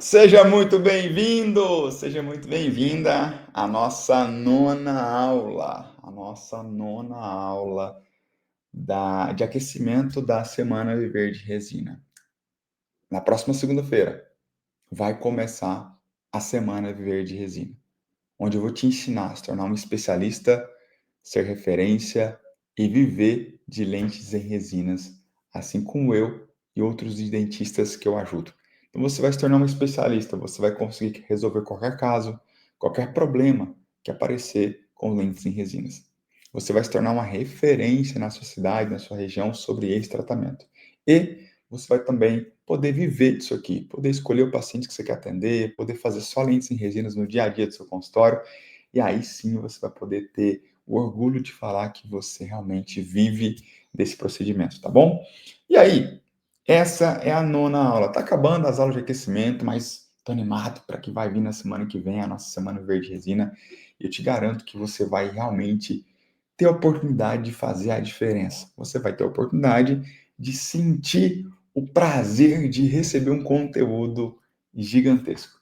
Seja muito bem-vindo, seja muito bem-vinda à nossa nona aula de aquecimento da Semana Viver de Resina. Na próxima segunda-feira vai começar a Semana Viver de Resina, onde eu vou te ensinar a se tornar um especialista, ser referência e viver de lentes em resinas, assim como eu e outros dentistas que eu ajudo. Então você vai se tornar um especialista, você vai conseguir resolver qualquer caso, qualquer problema que aparecer com lentes em resinas. Você vai se tornar uma referência na sua cidade, na sua região sobre esse tratamento. E você vai também poder viver disso aqui, poder escolher o paciente que você quer atender, poder fazer só lentes em resinas no dia a dia do seu consultório, e aí sim você vai poder ter o orgulho de falar que você realmente vive desse procedimento, tá bom? E aí, essa é a nona aula. Tá acabando as aulas de aquecimento, mas tô animado para que vai vir na semana que vem a nossa Semana Verde Resina, e eu te garanto que você vai realmente ter a oportunidade de fazer a diferença. Você vai ter a oportunidade de sentir o prazer de receber um conteúdo gigantesco.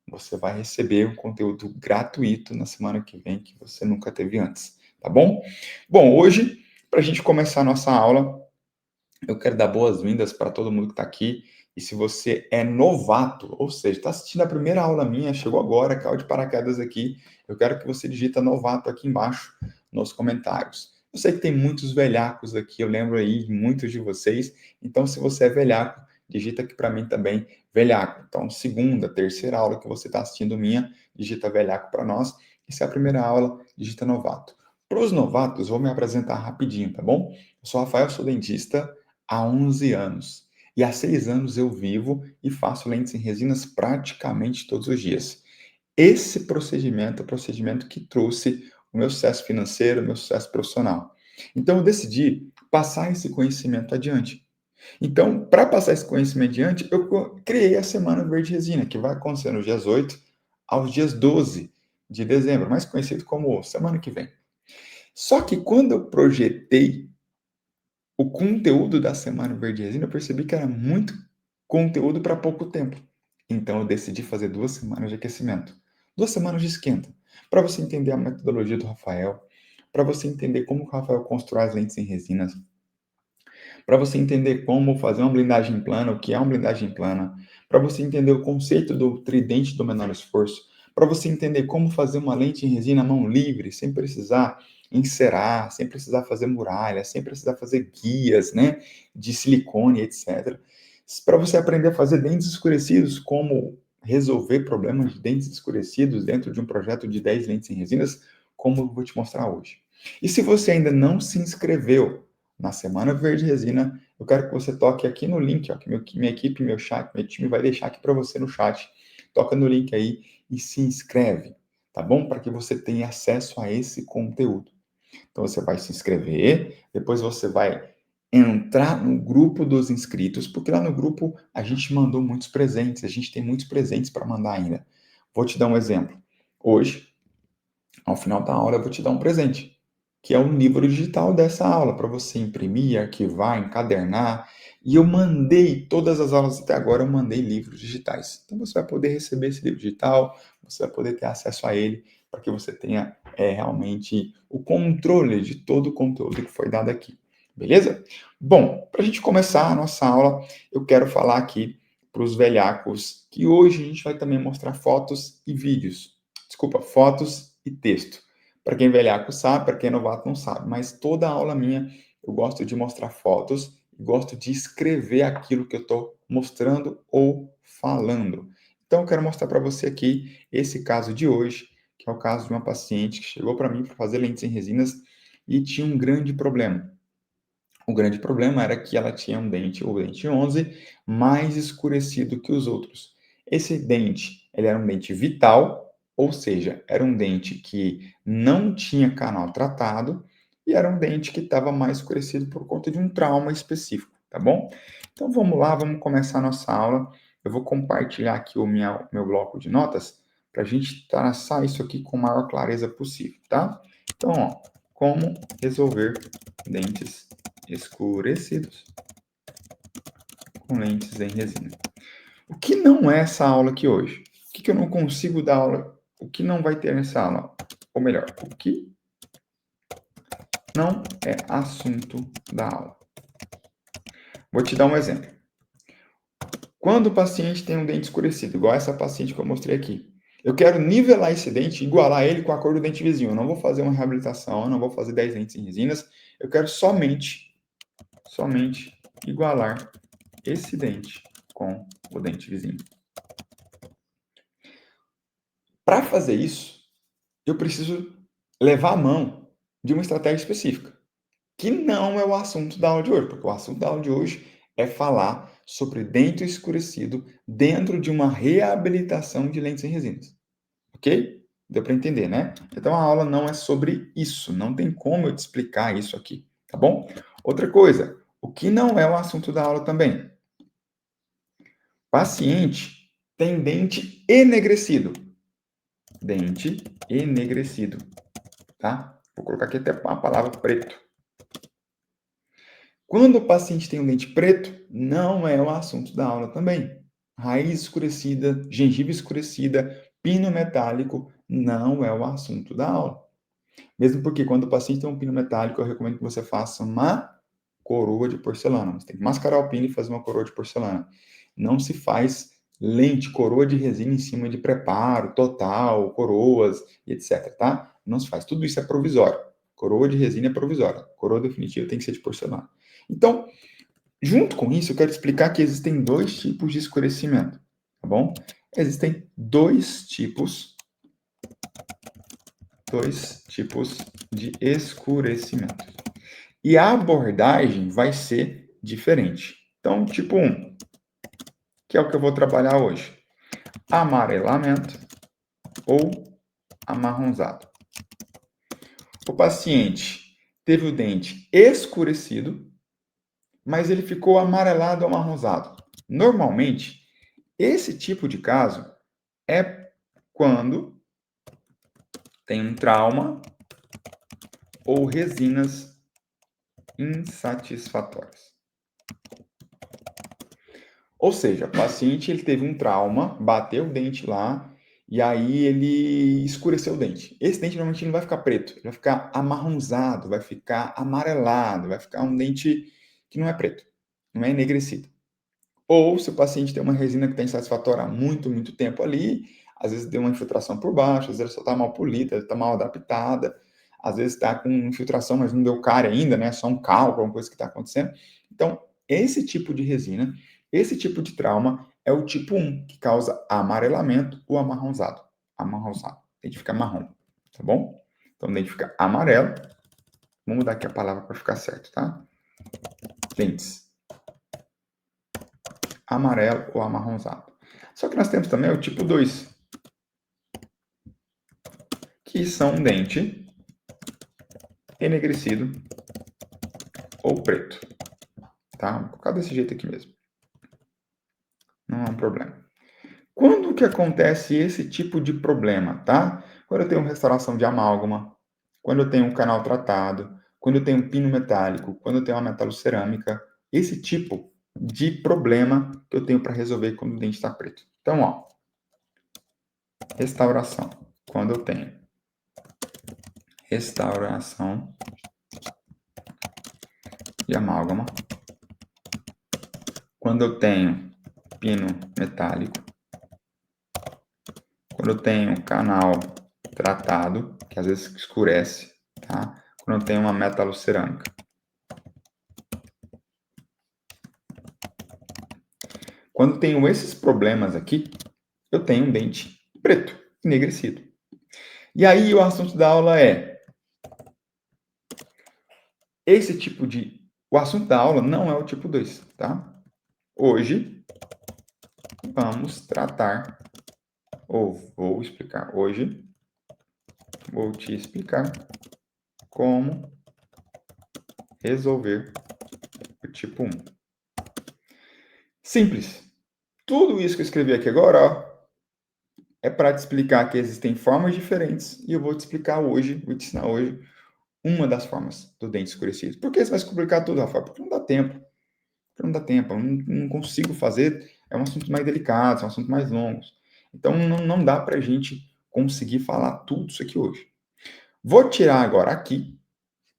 Você vai receber um conteúdo gratuito na semana que vem que você nunca teve antes, tá bom? Bom, hoje, para a gente começar a nossa aula, eu quero dar boas-vindas para todo mundo que está aqui. E se você é novato, ou seja, está assistindo a primeira aula minha, chegou agora, caiu de paraquedas aqui, eu quero que você digita novato aqui embaixo nos comentários. Eu sei que tem muitos velhacos aqui, eu lembro aí de muitos de vocês. Então, se você é velhaco, digita aqui para mim também velhaco. Então, segunda, terceira aula que você está assistindo minha, digita velhaco para nós. E se é a primeira aula, digita novato. Para os novatos, vou me apresentar rapidinho, tá bom? Eu sou Rafael, sou dentista há 11 anos. E há 6 anos eu vivo e faço lentes em resinas praticamente todos os dias. Esse procedimento é o procedimento que trouxe o meu sucesso financeiro, o meu sucesso profissional. Então eu decidi passar esse conhecimento adiante. Então, para passar esse conhecimento adiante, eu criei a Semana Verde Resina, que vai acontecer nos dias 8 aos dias 12 de dezembro, mais conhecido como semana que vem. Só que quando eu projetei o conteúdo da Semana Verde Resina, eu percebi que era muito conteúdo para pouco tempo. Então eu decidi fazer 2 semanas de aquecimento, 2 semanas de esquenta, para você entender a metodologia do Rafael, para você entender como o Rafael constrói as lentes em resinas, para você entender como fazer uma blindagem plana, o que é uma blindagem plana, para você entender o conceito do tridente do menor esforço, para você entender como fazer uma lente em resina mão livre, sem precisar encerar, sem precisar fazer muralha, sem precisar fazer guias, né, de silicone, etc. Para você aprender a fazer dentes escurecidos, como resolver problemas de dentes escurecidos dentro de um projeto de 10 lentes em resinas, como eu vou te mostrar hoje. E se você ainda não se inscreveu na Semana Verde Resina, eu quero que você toque aqui no link, ó, que minha equipe, meu chat, meu time vai deixar aqui para você no chat. Toca no link aí e se inscreve, tá bom? Para que você tenha acesso a esse conteúdo. Então você vai se inscrever, depois você vai entrar no grupo dos inscritos, porque lá no grupo a gente mandou muitos presentes, a gente tem muitos presentes para mandar ainda. Vou te dar um exemplo. Hoje, ao final da aula, eu vou te dar um presente, que é um livro digital dessa aula, para você imprimir, arquivar, encadernar. E eu mandei, todas as aulas até agora, eu mandei livros digitais. Então você vai poder receber esse livro digital, você vai poder ter acesso a ele, para que você tenha realmente o controle de todo o conteúdo que foi dado aqui. Beleza? Bom, para a gente começar a nossa aula, eu quero falar aqui para os velhacos que hoje a gente vai também mostrar fotos e vídeos. Desculpa, fotos e texto. Para quem é velhaco sabe, para quem é novato não sabe, mas toda aula minha eu gosto de mostrar fotos e gosto de escrever aquilo que eu estou mostrando ou falando. Então eu quero mostrar para você aqui esse caso de hoje, que é o caso de uma paciente que chegou para mim para fazer lentes em resinas e tinha um grande problema. O grande problema era que ela tinha um dente, o dente 11, mais escurecido que os outros. Esse dente, ele era um dente vital, ou seja, era um dente que não tinha canal tratado e era um dente que estava mais escurecido por conta de um trauma específico, tá bom? Então vamos lá, vamos começar a nossa aula. Eu vou compartilhar aqui o meu bloco de notas para a gente traçar isso aqui com a maior clareza possível, tá? Então, ó, como resolver dentes escurecidos com lentes em resina. O que não é essa aula aqui hoje? O que eu não consigo dar aula? O que não vai ter nessa aula? Ou melhor, o que não é assunto da aula? Vou te dar um exemplo. Quando o paciente tem um dente escurecido, igual essa paciente que eu mostrei aqui, eu quero nivelar esse dente, igualar ele com a cor do dente vizinho. Eu não vou fazer uma reabilitação, eu não vou fazer 10 dentes em resinas. Eu quero somente igualar esse dente com o dente vizinho. Para fazer isso, eu preciso levar a mão de uma estratégia específica, que não é o assunto da aula de hoje, porque o assunto da aula de hoje é falar sobre dente escurecido dentro de uma reabilitação de lentes em resinas. Ok? Deu para entender, né? Então a aula não é sobre isso, não tem como eu te explicar isso aqui, tá bom? Outra coisa, o que não é o assunto da aula também? Paciente tem dente enegrecido. Dente enegrecido, tá? Vou colocar aqui até a palavra preto. Quando o paciente tem um dente preto, não é o assunto da aula também. Raiz escurecida, gengiva escurecida, pino metálico, não é o assunto da aula. Mesmo porque quando o paciente tem um pino metálico, eu recomendo que você faça uma coroa de porcelana. Você tem que mascarar o pino e fazer uma coroa de porcelana. Não se faz lente, coroa de resina em cima de preparo, total, coroas e etc, tá? Não se faz. Tudo isso é provisório. Coroa de resina é provisória. Coroa definitiva tem que ser de porcelana. Então, junto com isso, eu quero explicar que existem dois tipos de escurecimento, tá bom? Existem dois tipos de escurecimento. E a abordagem vai ser diferente. Então, tipo 1, que é o que eu vou trabalhar hoje. Amarelamento ou amarronzado. O paciente teve o dente escurecido, mas ele ficou amarelado ou amarronzado. Normalmente, esse tipo de caso é quando tem um trauma ou resinas insatisfatórias. Ou seja, o paciente ele teve um trauma, bateu o dente lá e aí ele escureceu o dente. Esse dente normalmente não vai ficar preto, ele vai ficar amarronzado, vai ficar amarelado, vai ficar um dente que não é preto, não é enegrecido. Ou se o paciente tem uma resina que está insatisfatória há muito, muito tempo ali, às vezes deu uma infiltração por baixo, às vezes só está mal polida, está mal adaptada, às vezes está com infiltração, mas não deu cárie ainda, né? Só um cálculo, alguma coisa que está acontecendo. Então, esse tipo de resina, esse tipo de trauma é o tipo 1, que causa amarelamento ou amarronzado. Amarronzado. O dente fica marrom, tá bom? Então, o dente fica amarelo. Vamos mudar aqui a palavra para ficar certo, tá? Dentes amarelo ou amarronzado. Só que nós temos também o tipo 2, que são dente enegrecido ou preto. Tá? Vou colocar desse jeito aqui mesmo. Não é um problema. Quando que acontece esse tipo de problema, tá? Quando eu tenho restauração de amálgama, quando eu tenho um canal tratado, quando eu tenho um pino metálico, quando eu tenho uma metalocerâmica, esse tipo de problema que eu tenho para resolver quando o dente está preto. Então, ó, restauração. Quando eu tenho restauração de amálgama, quando eu tenho pino metálico, quando eu tenho canal tratado, que às vezes escurece, tá? Quando eu tenho uma metalocerâmica. Quando eu tenho esses problemas aqui, eu tenho um dente preto, enegrecido. E aí o assunto da aula é esse tipo de... O assunto da aula não é o tipo 2, tá? Hoje, vamos tratar, ou vou explicar, hoje, vou te explicar como resolver o tipo 1. Simples. Tudo isso que eu escrevi aqui agora, ó, é para te explicar que existem formas diferentes e eu vou te explicar hoje, vou te ensinar hoje uma das formas do dente escurecido. Por que você vai explicar tudo, Rafael? Porque não dá tempo. Porque não dá tempo, eu não consigo fazer é um assunto mais delicado, são assuntos mais longos. Então, não dá para a gente conseguir falar tudo isso aqui hoje. Vou tirar agora aqui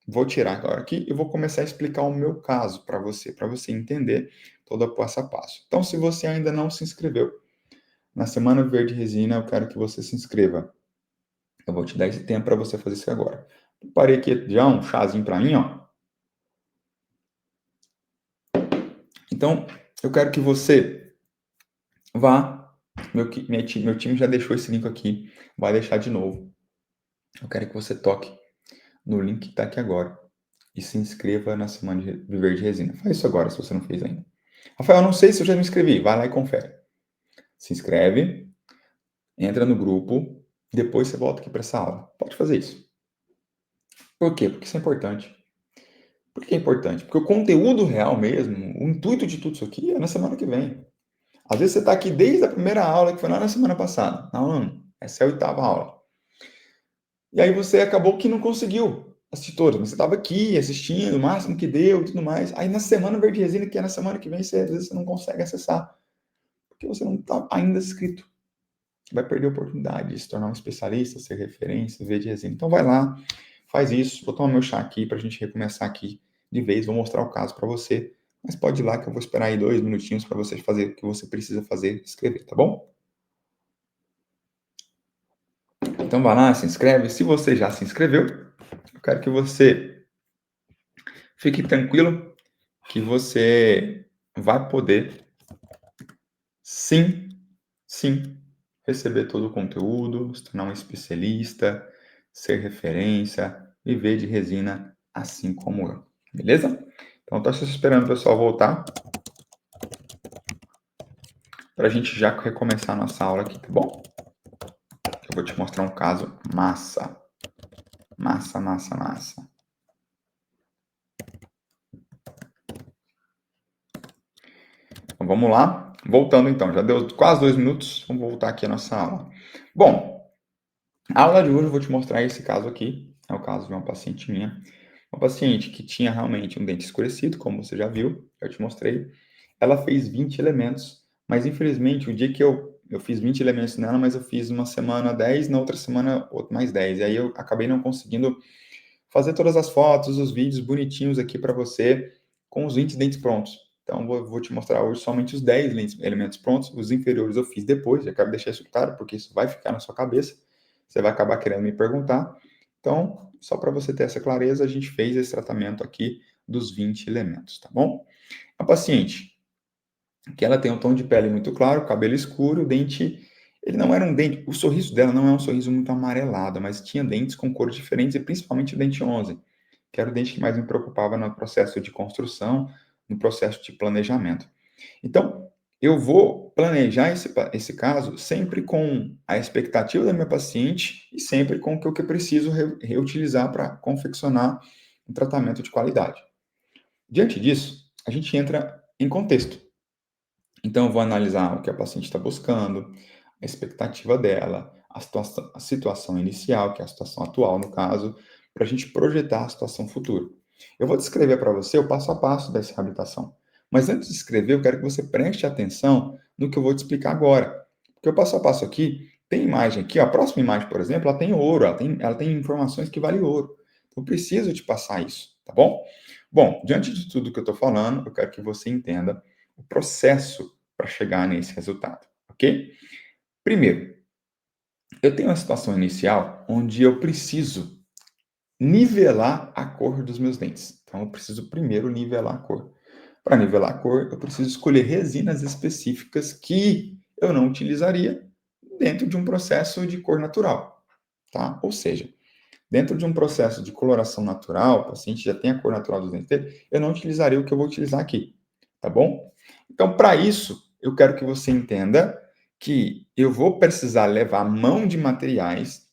e vou começar a explicar o meu caso para você entender todo o passo a passo. Então, se você ainda não se inscreveu na Semana Verde Resina, eu quero que você se inscreva. Eu vou te dar esse tempo para você fazer isso agora. Preparei aqui já um chazinho para mim, ó. Então, eu quero que você vá. Meu time já deixou esse link aqui, vai deixar de novo. Eu quero que você toque no link que está aqui agora e se inscreva na Semana de Viver de Resina. Faz isso agora, se você não fez ainda. Rafael, eu não sei se eu já me inscrevi. Vai lá e confere. Se inscreve, entra no grupo, depois você volta aqui para essa aula. Pode fazer isso. Por quê? Porque isso é importante. Por que é importante? Porque o conteúdo real mesmo, o intuito de tudo isso aqui é na semana que vem. Às vezes você está aqui desde a primeira aula, que foi lá na semana passada. Não, essa é a 8ª aula. E aí você acabou que não conseguiu assistir todas, mas você estava aqui assistindo, o máximo que deu e tudo mais. Aí na semana Verde Resina, que é na semana que vem, às vezes você não consegue acessar, porque você não está ainda inscrito. Vai perder a oportunidade de se tornar um especialista, ser referência, Verde Resina. Então vai lá, faz isso. Vou tomar meu chá aqui para a gente recomeçar aqui de vez. Vou mostrar o caso para você. Mas pode ir lá que eu vou esperar aí 2 minutinhos para você fazer o que você precisa fazer, escrever, tá bom? Então vai lá, se inscreve. Se você já se inscreveu, eu quero que você fique tranquilo que você vai poder, sim, receber todo o conteúdo, se tornar um especialista, ser referência, viver de resina assim como eu. Beleza? Então, estou só esperando o pessoal voltar para a gente já recomeçar a nossa aula aqui, tá bom? Eu vou te mostrar um caso massa. Massa. Então, vamos lá. Voltando então, já deu quase 2 minutos, vamos voltar aqui à nossa aula. Bom, a aula de hoje eu vou te mostrar esse caso aqui, é o caso de uma paciente minha. Uma paciente que tinha realmente um dente escurecido, como você já viu, eu te mostrei. Ela fez 20 elementos, mas infelizmente o dia que eu fiz 20 elementos nela, mas eu fiz uma semana 10, na outra semana mais 10. E aí eu acabei não conseguindo fazer todas as fotos, os vídeos bonitinhos aqui para você, com os 20 dentes prontos. Então, vou te mostrar hoje somente os 10 elementos prontos. Os inferiores eu fiz depois, já quero deixar isso claro, porque isso vai ficar na sua cabeça. Você vai acabar querendo me perguntar. Então, só para você ter essa clareza, a gente fez esse tratamento aqui dos 20 elementos, tá bom? A paciente, que ela tem um tom de pele muito claro, cabelo escuro, o dente, ele não era um dente, o sorriso dela não é um sorriso muito amarelado, mas tinha dentes com cores diferentes, e principalmente o dente 11, que era o dente que mais me preocupava no processo de construção, no processo de planejamento. Então, eu vou planejar esse caso sempre com a expectativa da minha paciente e sempre com o que eu preciso reutilizar para confeccionar um tratamento de qualidade. Diante disso, a gente entra em contexto. Então, eu vou analisar o que a paciente está buscando, a expectativa dela, a situação inicial, que é a situação atual, no caso, para a gente projetar a situação futura. Eu vou descrever para você o passo a passo dessa reabilitação. Mas antes de escrever, eu quero que você preste atenção no que eu vou te explicar agora. Porque o passo a passo aqui, tem imagem aqui, ó, a próxima imagem, por exemplo, ela tem ouro, ela tem informações que valem ouro. Então, eu preciso te passar isso, tá bom? Bom, diante de tudo que eu estou falando, eu quero que você entenda o processo para chegar nesse resultado, ok? Primeiro, eu tenho uma situação inicial onde eu preciso nivelar a cor dos meus dentes. Então, eu preciso primeiro nivelar a cor. Para nivelar a cor, eu preciso escolher resinas específicas que eu não utilizaria dentro de um processo de cor natural, tá? Ou seja, dentro de um processo de coloração natural, o paciente já tem a cor natural dos dentes dele, eu não utilizaria o que eu vou utilizar aqui, tá bom? Então, para isso, eu quero que você entenda que eu vou precisar levar mão de materiais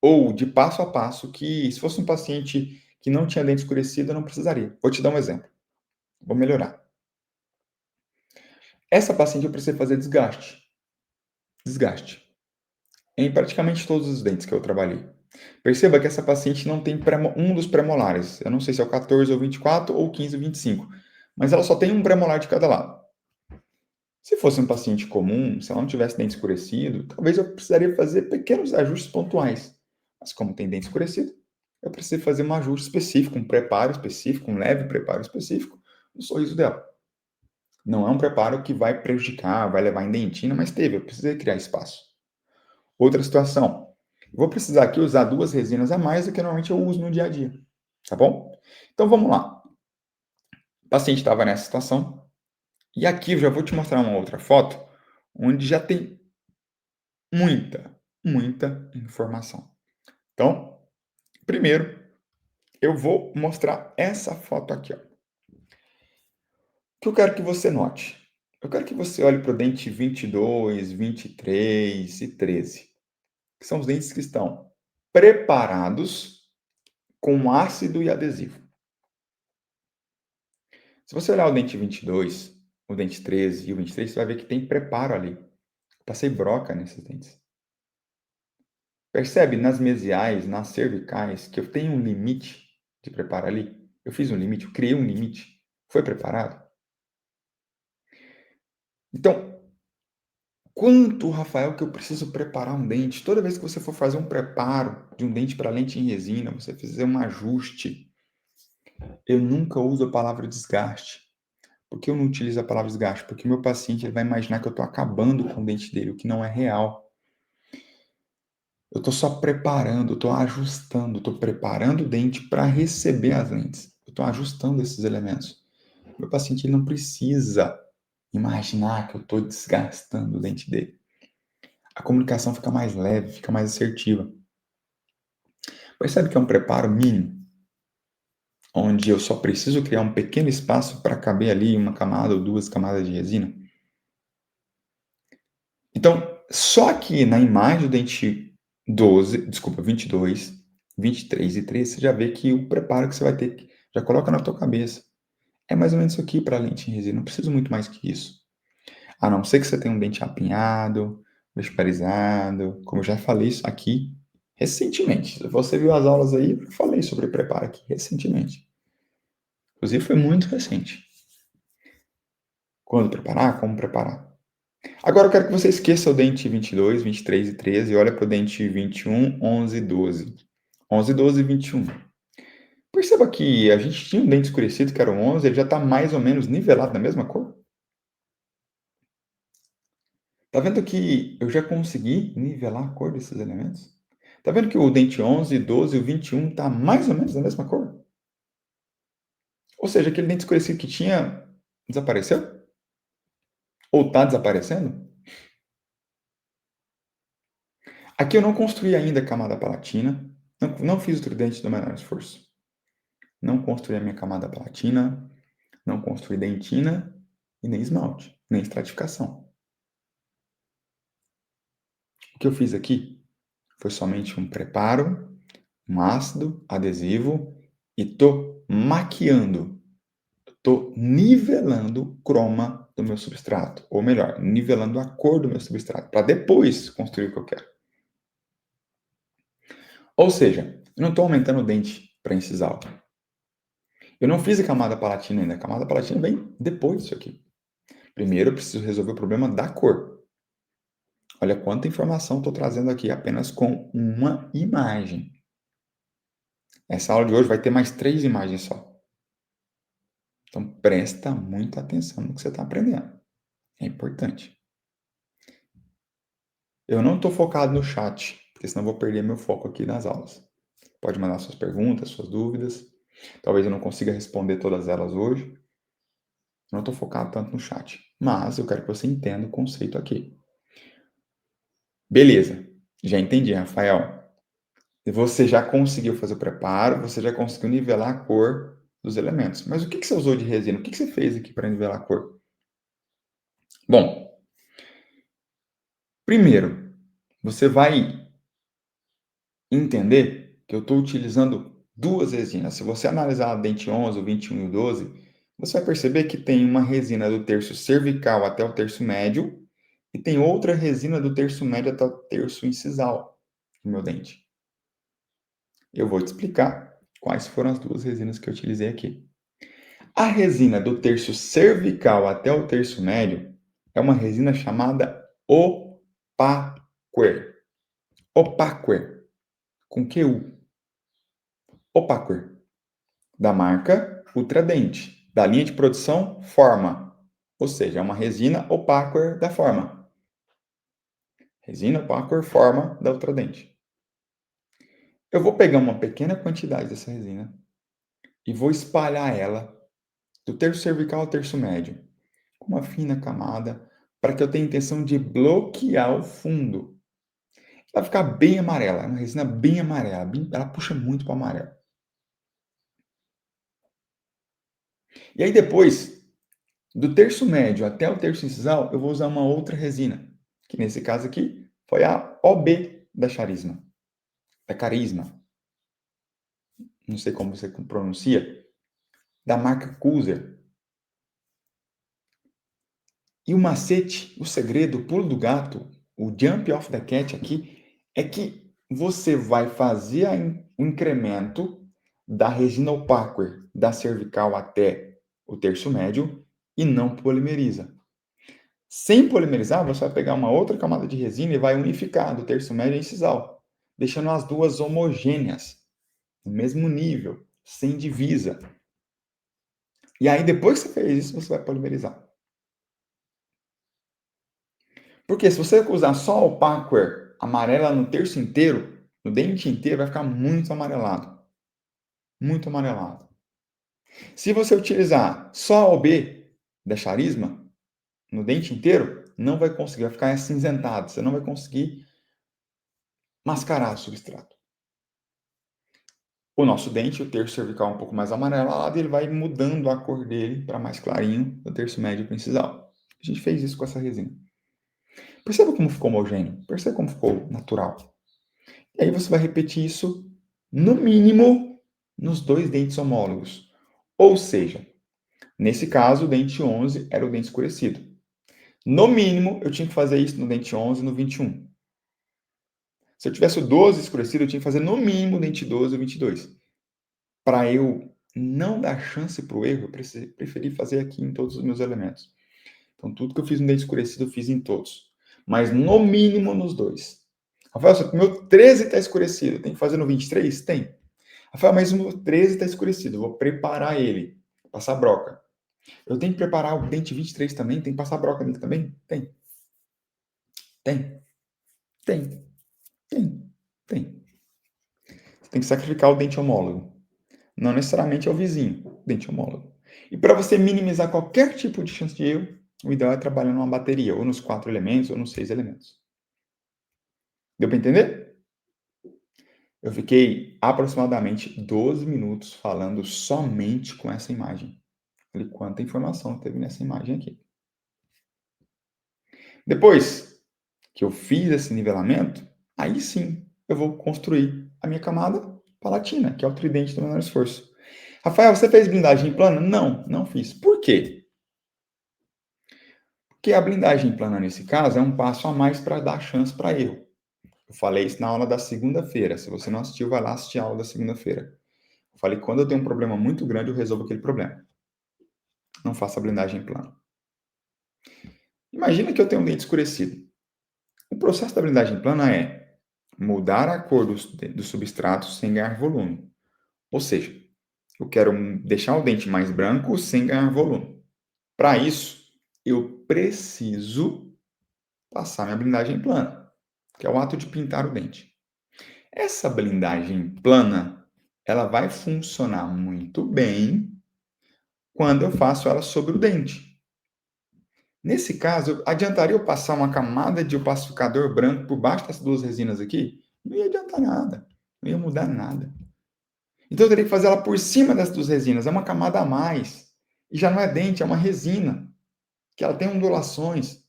ou de passo a passo que, se fosse um paciente que não tinha dente escurecido, eu não precisaria. Vou te dar um exemplo. Vou melhorar. Essa paciente eu precisei fazer desgaste. Desgaste. Em praticamente todos os dentes que eu trabalhei. Perceba que essa paciente não tem um dos premolares. Eu não sei se é o 14 ou 24 ou 15 ou 25. Mas ela só tem um premolar de cada lado. Se fosse um paciente comum, se ela não tivesse dente escurecido, talvez eu precisaria fazer pequenos ajustes pontuais. Mas como tem dente escurecido, eu preciso fazer um ajuste específico, um preparo específico, um leve preparo específico no sorriso dela. Não é um preparo que vai prejudicar, vai levar em dentina, mas eu precisei criar espaço. Outra situação, vou precisar aqui usar 2 resinas a mais do que normalmente eu uso no dia a dia, tá bom? Então vamos lá. O paciente estava nessa situação, e aqui eu já vou te mostrar uma outra foto, onde já tem muita informação. Então, primeiro, eu vou mostrar essa foto aqui, ó. O que eu quero que você note? Eu quero que você olhe para o dente 22, 23 e 13, que são os dentes que estão preparados com ácido e adesivo. Se você olhar o dente 22, o dente 13 e o 23, você vai ver que tem preparo ali. Eu passei broca nesses dentes. Percebe nas mesiais, nas cervicais, que eu tenho um limite de preparo ali? Eu fiz um limite, eu criei um limite. Foi preparado? Então, quanto, Rafael, que eu preciso preparar um dente? Toda vez que você for fazer um preparo de um dente para lente em resina, você fizer um ajuste, eu nunca uso a palavra desgaste. Por que eu não utilizo a palavra desgaste? Porque o meu paciente ele vai imaginar que eu estou acabando com o dente dele, o que não é real. Eu estou só preparando, estou ajustando, estou preparando o dente para receber as lentes. Eu estou ajustando esses elementos. Meu paciente ele não precisa imaginar que eu estou desgastando o dente dele. A comunicação fica mais leve, fica mais assertiva. Percebe que é um preparo mínimo, onde eu só preciso criar um pequeno espaço para caber ali uma camada ou 2 camadas de resina? Então, só que na imagem do dente 12, desculpa, 22, 23 e 13, você já vê que o preparo que você vai ter, já coloca na tua cabeça. É mais ou menos isso aqui para a lente em resina, não preciso muito mais que isso. A não ser que você tenha um dente apinhado, vesparizado, como eu já falei isso aqui recentemente. Se você viu as aulas aí, eu falei sobre preparo aqui recentemente. Inclusive foi muito recente. Quando preparar, como preparar. Agora eu quero que você esqueça o dente 22, 23 e 13 e olha para o dente 21, 11 e 12. 11, 12 e 21. Perceba que a gente tinha um dente escurecido, que era o 11, ele já está mais ou menos nivelado na mesma cor. Tá vendo que eu já consegui nivelar a cor desses elementos? Tá vendo que o dente 11, 12 e o 21 tá mais ou menos da mesma cor? Ou seja, aquele dente escurecido que tinha desapareceu? Ou tá desaparecendo? Aqui eu não construí ainda a camada palatina, não fiz o tridente do menor esforço. Não construí a minha camada palatina, não construí dentina e nem esmalte, nem estratificação. O que eu fiz aqui foi somente um preparo, um ácido adesivo e tô maquiando, tô nivelando o croma do meu substrato, ou melhor, nivelando a cor do meu substrato, para depois construir o que eu quero. Ou seja, eu não estou aumentando o dente para incisal. Eu não fiz a camada palatina ainda, a camada palatina vem depois disso aqui. Primeiro eu preciso resolver o problema da cor. Olha quanta informação estou trazendo aqui apenas com uma imagem. Essa aula de hoje vai ter mais 3 imagens só. Então presta muita atenção no que você está aprendendo. É importante. Eu não estou focado no chat, porque senão eu vou perder meu foco aqui nas aulas. Pode mandar suas perguntas, suas dúvidas. Talvez eu não consiga responder todas elas hoje. Não estou focado tanto no chat. Mas eu quero que você entenda o conceito aqui. Beleza. Já entendi, Rafael. Você já conseguiu fazer o preparo, você já conseguiu nivelar a cor dos elementos. Mas o que você usou de resina? O que você fez aqui para nivelar a cor? Bom, primeiro, você vai entender que eu estou utilizando 2 resinas. Se você analisar a dente 11, o 21 e o 12, você vai perceber que tem uma resina do terço cervical até o terço médio e tem outra resina do terço médio até o terço incisal no meu dente. Eu vou te explicar quais foram as 2 resinas que eu utilizei aqui. A resina do terço cervical até o terço médio é uma resina chamada Opaqua. Opaqua, com QU. Opaqua, da marca Ultradente, da linha de produção Forma. Ou seja, é uma resina Opaqua da Forma. Resina Opaqua Forma da Ultradente. Eu vou pegar uma pequena quantidade dessa resina e vou espalhar ela do terço cervical ao terço médio, com uma fina camada, para que eu tenha a intenção de bloquear o fundo. Ela vai ficar bem amarela, é uma resina bem amarela, ela puxa muito para o amarelo. E aí depois, do terço médio até o terço incisal, eu vou usar uma outra resina, que nesse caso aqui foi a OB da Charisma, da Carisma, não sei como você pronuncia, da marca Kuser. E o macete, o segredo, o pulo do gato, o jump off the cat aqui, é que você vai fazer o incremento da resina opacquer, da cervical até o terço médio, e não polimeriza. Sem polimerizar, você vai pegar uma outra camada de resina e vai unificar do terço médio e incisal, deixando as duas homogêneas, no mesmo nível, sem divisa. E aí, depois que você fez isso, você vai polimerizar. Porque se você usar só o Opacquer amarela no terço inteiro, no dente inteiro, vai ficar muito amarelado. Muito amarelado. Se você utilizar só a OB da Charisma no dente inteiro, não vai conseguir, vai ficar acinzentado. Você não vai conseguir mascarar o substrato. O nosso dente, o terço cervical um pouco mais amarelado, ele vai mudando a cor dele para mais clarinho do terço médio para incisal. A gente fez isso com essa resina. Perceba como ficou homogêneo. Perceba como ficou natural. E aí você vai repetir isso, no mínimo, nos dois dentes homólogos. Ou seja, nesse caso, o dente 11 era o dente escurecido. No mínimo, eu tinha que fazer isso no dente 11 e no 21. Se eu tivesse o 12 escurecido, eu tinha que fazer no mínimo o dente 12 e o 22. Para eu não dar chance para o erro, eu preferi fazer aqui em todos os meus elementos. Então, tudo que eu fiz no dente escurecido, eu fiz em todos. Mas no mínimo nos dois. Rafael, só que o meu 13 está escurecido, tem que fazer no 23? Tem. Rafael, mas o meu 13 está escurecido, eu vou preparar ele, passar broca. Eu tenho que preparar o dente 23 também? Tem que passar broca nele também? Tem. Tem. Tem. Tem. Tem. Você tem que sacrificar o dente homólogo. Não necessariamente é o vizinho, o dente homólogo. E para você minimizar qualquer tipo de chance de erro, o ideal é trabalhar numa bateria, ou nos 4 elementos, ou nos 6 elementos. Deu para entender? Eu fiquei aproximadamente 12 minutos falando somente com essa imagem. Olha quanta informação teve nessa imagem aqui. Depois que eu fiz esse nivelamento, aí sim eu vou construir a minha camada palatina, que é o tridente do menor esforço. Rafael, você fez blindagem plana? Não, não fiz. Por quê? Porque a blindagem plana, nesse caso, é um passo a mais para dar chance para erro. Eu falei isso na aula da segunda-feira. Se você não assistiu, vai lá assistir a aula da segunda-feira. Eu falei que quando eu tenho um problema muito grande, eu resolvo aquele problema. Não faça blindagem plana. Imagina que eu tenho um dente escurecido. O processo da blindagem plana é mudar a cor do substrato sem ganhar volume. Ou seja, eu quero deixar o dente mais branco sem ganhar volume. Para isso, eu preciso passar minha blindagem plana, que é o ato de pintar o dente. Essa blindagem plana, ela vai funcionar muito bem quando eu faço ela sobre o dente. Nesse caso, adiantaria eu passar uma camada de opacificador branco por baixo dessas duas resinas aqui? Não ia adiantar nada, não ia mudar nada. Então eu teria que fazer ela por cima dessas duas resinas, é uma camada a mais. E já não é dente, é uma resina, que ela tem ondulações.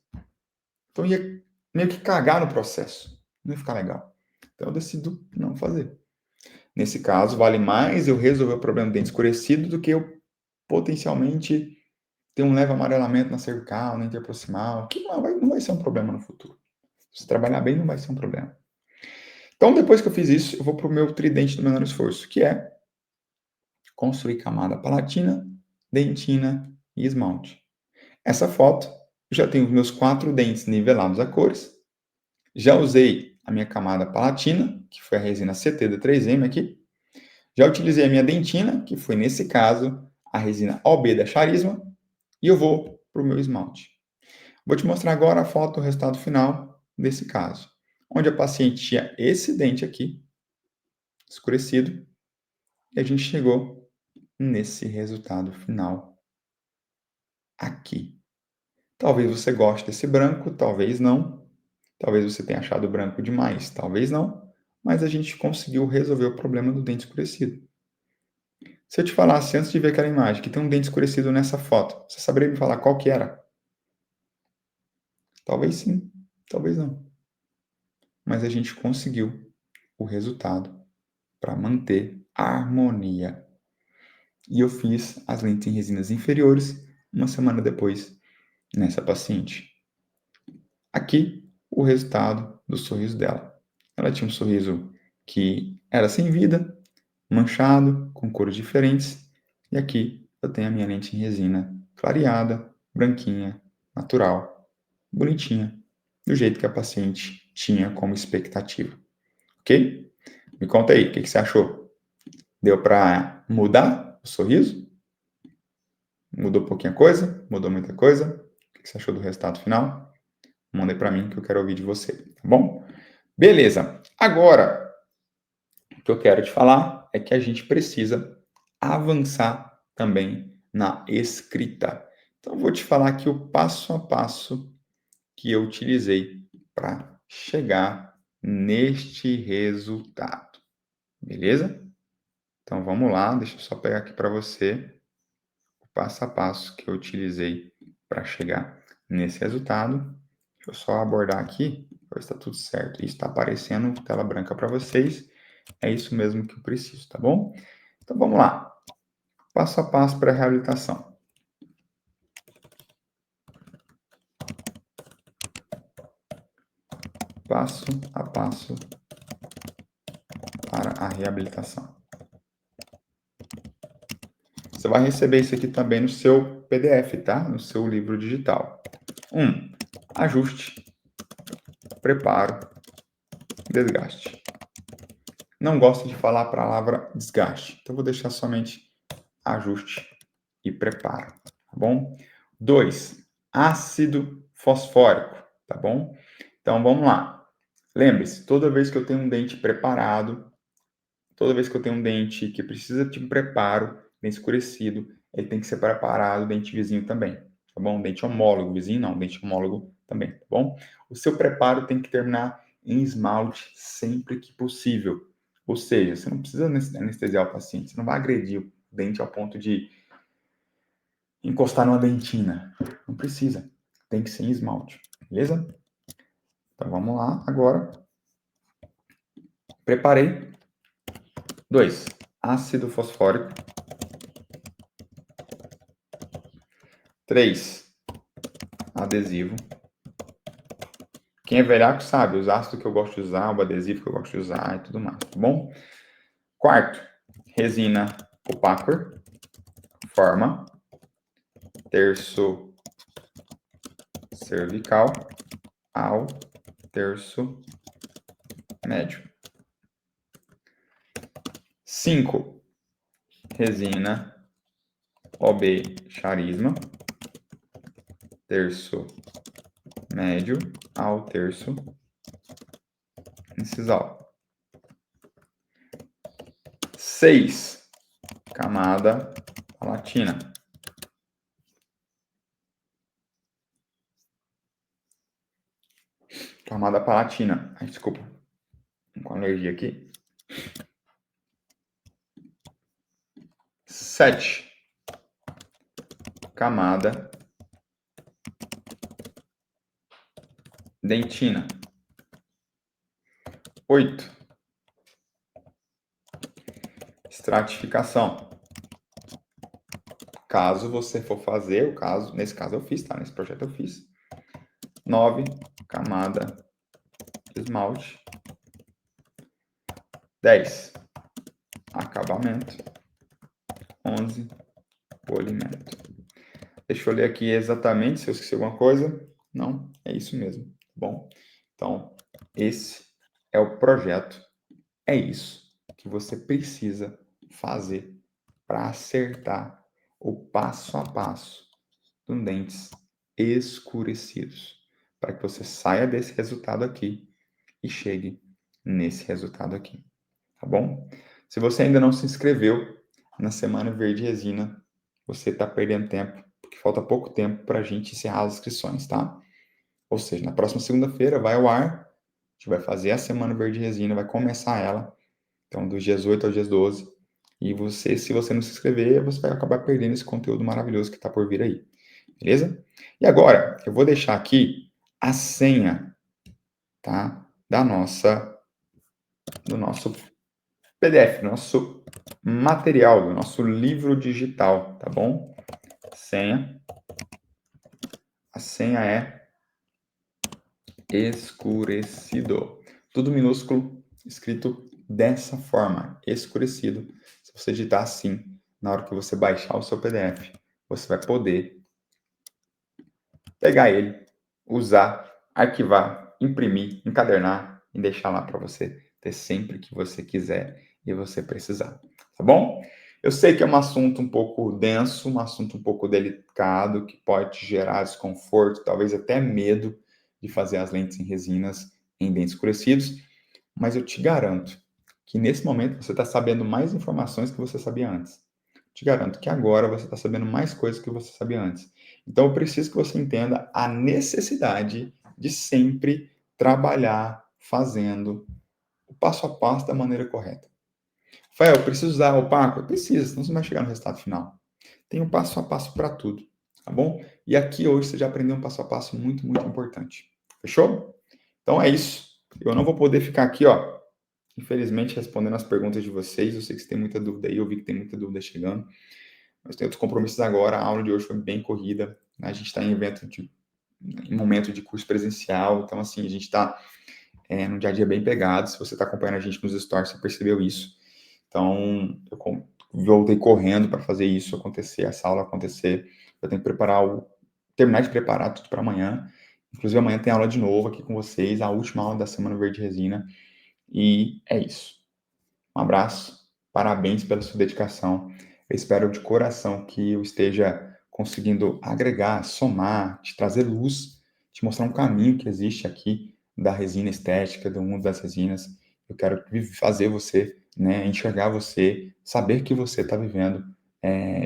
Então ia meio que cagar no processo, não ia ficar legal. Então eu decido não fazer. Nesse caso, vale mais eu resolver o problema do dente escurecido do que eu potencialmente ter um leve amarelamento na cervical, na interproximal, que não vai ser um problema no futuro. Se trabalhar bem, não vai ser um problema. Então, depois que eu fiz isso, eu vou para o meu tridente do menor esforço, que é construir camada palatina, dentina e esmalte. Essa foto já tenho os meus 4 dentes nivelados a cores. Já usei a minha camada palatina, que foi a resina CT da 3M aqui. Já utilizei a minha dentina, que foi, nesse caso, a resina OB da Charisma. E eu vou para o meu esmalte. Vou te mostrar agora a foto do resultado final desse caso, onde a paciente tinha esse dente aqui, escurecido, e a gente chegou nesse resultado final aqui. Talvez você goste desse branco, talvez não. Talvez você tenha achado branco demais, talvez não. Mas a gente conseguiu resolver o problema do dente escurecido. Se eu te falasse antes de ver aquela imagem que tem um dente escurecido nessa foto, você saberia me falar qual que era? Talvez sim, talvez não. Mas a gente conseguiu o resultado para manter a harmonia. E eu fiz as lentes em resinas inferiores uma semana depois nessa paciente. Aqui, o resultado do sorriso dela. Ela tinha um sorriso que era sem vida, manchado, com cores diferentes. E aqui eu tenho a minha lente em resina clareada, branquinha, natural, bonitinha, do jeito que a paciente tinha como expectativa. Ok? Me conta aí, o que você achou? Deu para mudar o sorriso? Mudou pouquinha coisa? Mudou muita coisa? O que você achou do resultado final? Manda aí para mim que eu quero ouvir de você, tá bom? Beleza. Agora, o que eu quero te falar é que a gente precisa avançar também na escrita. Então, eu vou te falar aqui o passo a passo que eu utilizei para chegar neste resultado. Beleza? Então, vamos lá. Deixa eu só pegar aqui para você o passo a passo que eu utilizei para chegar nesse resultado. Deixa eu só abordar aqui, ver se está tudo certo. Isso está aparecendo tela branca para vocês. É isso mesmo que eu preciso, tá bom? Então vamos lá. Passo a passo para a reabilitação. Passo a passo para a reabilitação. Você vai receber isso aqui também no seu PDF, tá? No seu livro digital. 1. Ajuste, preparo, desgaste. Não gosto de falar a palavra desgaste, então vou deixar somente ajuste e preparo, tá bom? 2. Ácido fosfórico, tá bom? Então vamos lá. Lembre-se, toda vez que eu tenho um dente preparado, toda vez que eu tenho um dente que precisa de um preparo, dente escurecido, ele tem que ser preparado, o dente vizinho também, tá bom? Dente homólogo, vizinho não, dente homólogo também, tá bom? O seu preparo tem que terminar em esmalte sempre que possível. Ou seja, você não precisa anestesiar o paciente, você não vai agredir o dente ao ponto de encostar numa dentina. Não precisa, tem que ser em esmalte, beleza? Então vamos lá agora. Preparei. 2. Ácido fosfórico. 3. Adesivo. Quem é velhaco sabe, os ácidos que eu gosto de usar, o adesivo que eu gosto de usar e tudo mais, tá bom? 4. Resina opacor. Forma. Terço cervical ao terço médio. 5. Resina OB charisma. Terço médio ao terço incisal. 6. Camada palatina. Camada palatina. Ai, desculpa. Com alergia aqui. 7. Camada dentina. 8. Estratificação. Caso você for fazer, o caso, nesse caso eu fiz, tá? Nesse projeto eu fiz. 9. Camada esmalte. 10. Acabamento. 11. Polimento. Deixa eu ler aqui exatamente se eu esqueci alguma coisa. Não, é isso mesmo, tá bom? Então, esse é o projeto, é isso que você precisa fazer para acertar o passo a passo dos dentes escurecidos, para que você saia desse resultado aqui e chegue nesse resultado aqui, tá bom? Se você ainda não se inscreveu na Semana Verde Resina, você está perdendo tempo, porque falta pouco tempo para a gente encerrar as inscrições, tá? Ou seja, na próxima segunda-feira vai ao ar, a gente vai fazer a Semana Verde Resina, vai começar ela, então dos dias 8 aos dias 12. E você, se você não se inscrever, você vai acabar perdendo esse conteúdo maravilhoso que está por vir aí, beleza? E agora, eu vou deixar aqui a senha, tá? Do nosso PDF, do nosso material, do nosso livro digital, tá bom? Senha. A senha é escurecido. Tudo minúsculo, escrito dessa forma, escurecido. Se você digitar assim, na hora que você baixar o seu PDF, você vai poder pegar ele, usar, arquivar, imprimir, encadernar e deixar lá para você ter sempre que você quiser e você precisar, tá bom? Eu sei que é um assunto um pouco denso, um assunto um pouco delicado, que pode te gerar desconforto, talvez até medo de fazer as lentes em resinas em dentes escurecidos, mas eu te garanto que nesse momento você está sabendo mais informações que você sabia antes. Te garanto que agora você está sabendo mais coisas que você sabia antes. Então, eu preciso que você entenda a necessidade de sempre trabalhar fazendo o passo a passo da maneira correta. Rafael, eu preciso usar o Paco? Precisa, senão você não vai chegar no resultado final. Tem um passo a passo para tudo, tá bom? E aqui hoje você já aprendeu um passo a passo muito, muito importante. Fechou? Então é isso. Eu não vou poder ficar aqui, ó, infelizmente, respondendo as perguntas de vocês. Eu sei que você tem muita dúvida aí, eu vi que tem muita dúvida chegando. Mas tem outros compromissos agora. A aula de hoje foi bem corrida, né? A gente está em momento de curso presencial, então assim, a gente está no dia a dia bem pegado. Se você está acompanhando a gente nos stories, você percebeu isso. Então, eu voltei correndo para fazer isso acontecer, essa aula acontecer. Eu tenho que terminar de preparar tudo para amanhã. Inclusive, amanhã tem aula de novo aqui com vocês, a última aula da Semana Verde Resina. E é isso. Um abraço, parabéns pela sua dedicação. Eu espero de coração que eu esteja conseguindo agregar, somar, te trazer luz, te mostrar um caminho que existe aqui da resina estética, do mundo das resinas. Eu quero fazer você, né, enxergar você, saber que você está vivendo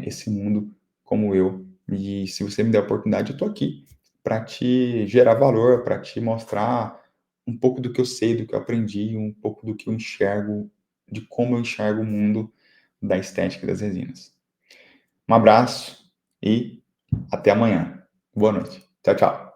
esse mundo como eu. E se você me der a oportunidade, eu estou aqui para te gerar valor, para te mostrar um pouco do que eu sei, do que eu aprendi, um pouco do que eu enxergo, de como eu enxergo o mundo da estética das resinas. Um abraço e até amanhã. Boa noite. Tchau, tchau.